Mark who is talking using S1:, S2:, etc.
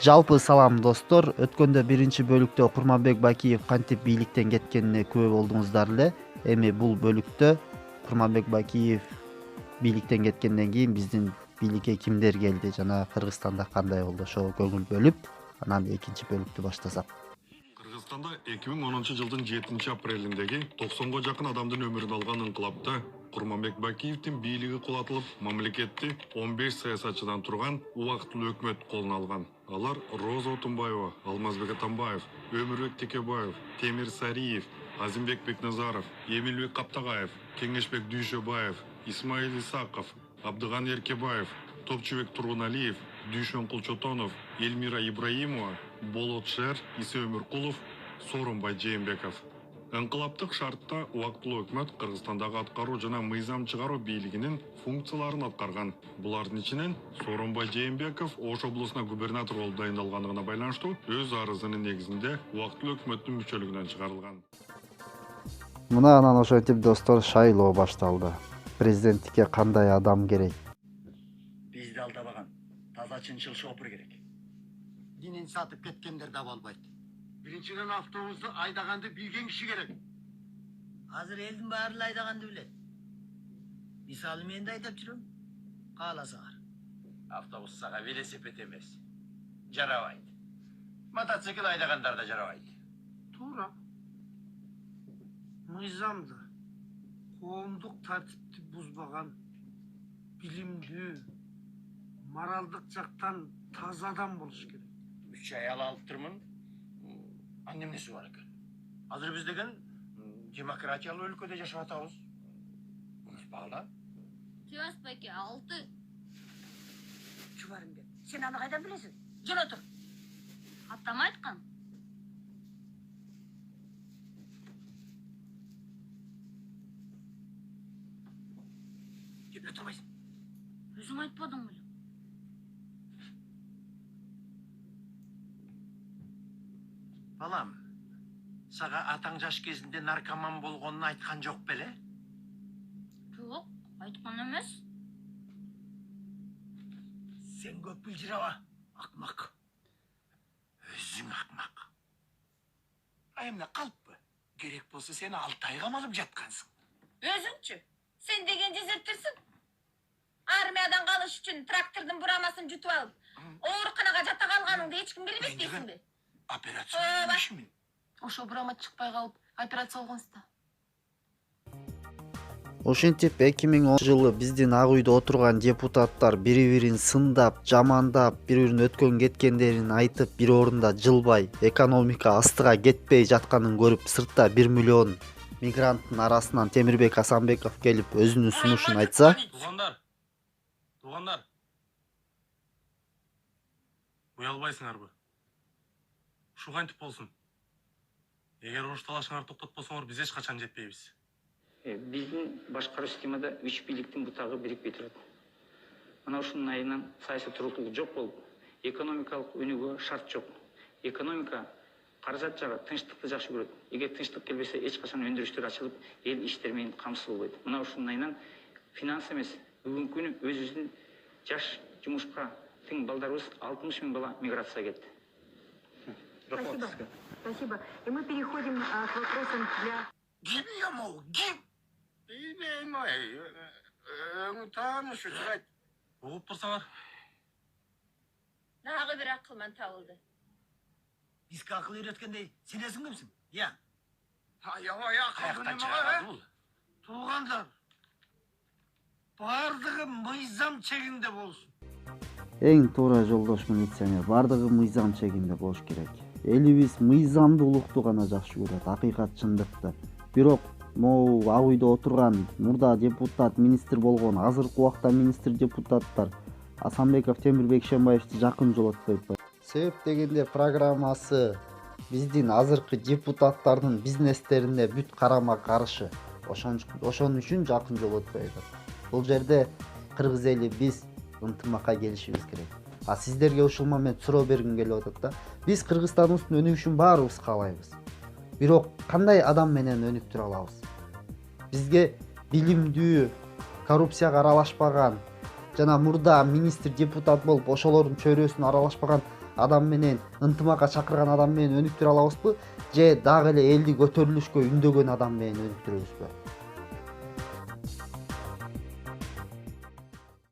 S1: Жалпы салам достор, өткөндө биринчи бөлүктө Курманбек Бакиев кантип бийликтен кеткенине күбө болдуңуздар эле. Эми бул бөлүктө Курманбек Бакиев бийликтен кеткенден кийин биздин бийликке кимдер келди жана Кыргызстанда кандай болду, ошого көңүл бөлүп, анан экинчи бөлүктү баштасак.
S2: Кыргызстанда 2010-жылдын 7-апрелиндеги 90-га жакын адамдын өмүрүн алган инкылапта Курманбек Бакиевдин бийлиги кулатылып, мамлекетти 15 саясатчыдан турган убактылуу өкмөт колуна алган. Алар Роза Отунбаева, Алмазбек Атамбаев, Өмүрбек Текебаев, Темир Сариев, Азимбек Бекназаров, Эмилбек Каптагаев, Кеңешбек Дүйшөбаев, Исмаил Исаков, Абдыган Эркебаев, Топчубек Тургуналиев, Дүйшөн Кулчотонов, Элмира Ибраимова, Болот Шер, Исе Өмүркулов, Сооронбай Жээнбеков. Инкылаптык шартта убактылуу өкмөт Кыргызстандагы аткаруу жана мыйзам чыгаруу бийлигинин функцияларын аткарган. Булардын ичинен Сооронбай Жээнбеков Ош облусуна губернатор болуп дайындалгандыгына байланыштуу өз арызынын негизинде убактылуу өкмөттүн мүчөлүгүнөн чыгарылган.
S1: Мына анан ошентип достор шайлоо башталды. Президенттикке кандай адам керек?
S3: Бизди алдабаган таза чынчыл шопур керек.
S4: Динин сатып кеткендер да болбойт. Биринчиден автобусту айдаганды билген киши керек.
S3: Азыр элдин баары эле айдаганды билет. Мисалы мен да айдап жүрөм. Кааласаңар.
S5: Автобус сага велосипед эмес. Жарабайт. Мотоцикл айдагандар да жарабайт.
S4: Туура. Мыйзамды, коомдук тартипти бузбаган, билимдүү, моралдык жактан таза адам болуш керек.
S5: 3 аял алып турмун. Анемнеси бар экен. Азыр биз деген демократиялуу өлкөдө жашап атабыз. Унутпагыла да.
S6: Чувас байке 6.
S7: Чубарымбек, сен аны кайдан билесиң? Жөн отур.
S6: Атам айткан.
S7: Жеп отурбайсың.
S6: Өзүң айтпадың беле?
S5: Балам, сага атаң жаш кезинде наркоман болгонун айткан жок беле?
S6: Жок, айткан эмес.
S5: Сен көп билжираба, акмак. Өзүң акмак. Эмне калппы? Керек болсо сени 6 ай камалып жаткансың.
S7: Өзүңчү? Сен деген дезертирсиң. Армиядан калыш үчүн трактордун бурамасын жутуп алып, ооруканага жата калганыңды эч ким билбейт дейсиңби?
S5: Операция işimin.
S7: Ошо бурама чыкпай калып, операция болгонсузда.
S1: Ошентип 2010 жылы биздин Ак үйдө отурган депутаттар бири-бирин сындап, жамандап, бири-бирин өткөн кеткендерин айтып, бир орунда жылбай, экономика астыга кетпей жатканын көрүп, сыртта 1 миллион мигранттын арасынан Темирбек Асанбеков келип өзүнүн сунушун айтса,
S8: Тугандар. Уялбайсыңарбы? Ушу кантип болсун? Эгер уруш талашыңарды токтотпосоңор биз эч качан жетпейбиз.
S9: Биздин башкаруу системада 3 бийликтин бутагы бирикпей турат. Мына ушунун айынан саясий туруктуулук жок болуп, экономикалык өнүгүүгө шарт жок. Экономика каражат жагы тынчтыкты жакшы көрөт. Эгер тынчтык келбесе эч качан өндүрүштөр ачылып, эл иштер менен камсыз болбойт. Мына ушунун айынан финанс эмес, бүгүнкү күнү өзүбүздүн жаш жумушка тең балдарыбыз 60 000 бала миграцияга кетти.
S7: Спасибо. И мы переходим к вопросам для...
S5: Gib yamu, gib. Öňü tanışı sırayt.
S8: Угуп турсаңар.
S7: Нагы бир акылман табылды.
S3: Бизге акыл үйрөткөндөй сенесиң кимсиң? Я.
S5: Kayaktan çıkardı bul.
S4: Туугандар, бардыгы мыйзам чегинде болсун.
S1: эң туура жолдош милиционер, бардыгы мыйзам чегинде болуш керек. Элибиз мыйзамдуулукту гана жакшы көрөт, акыйкат чындыкты. Бирок могу Ак үйдө отурган мурда депутат, министр болгон, азыркы убакта министр депутаттар Асанбеков, Темирбек Шембаевди жакын жолотпойт. Себеп дегенде программасы биздин азыркы депутаттардын бизнестерине бүт карама каршы. Ошон үчүн жакын жолотпойт. Бул жерде кыргыз эли биз ынтымакка келишибиз керек. А сиздерге ушул момент суроо бергим келип атат да. Биз Кыргызстандын өнүгүшүн баарыбыз каалайбыз. Бирок кандай адам менен өнүктүрө алабыз? Бизге билимдүү, коррупцияга аралашпаган, жана мурда министр депутат болуп ошолордун чөйрөсүнө аралашпаган адам менен ынтымакка чакырган адам менен өнүктүрө алабызбы, же дагы эле элди көтөрүлүшкө үндөгөн адам менен өнүктүрөбүзбү?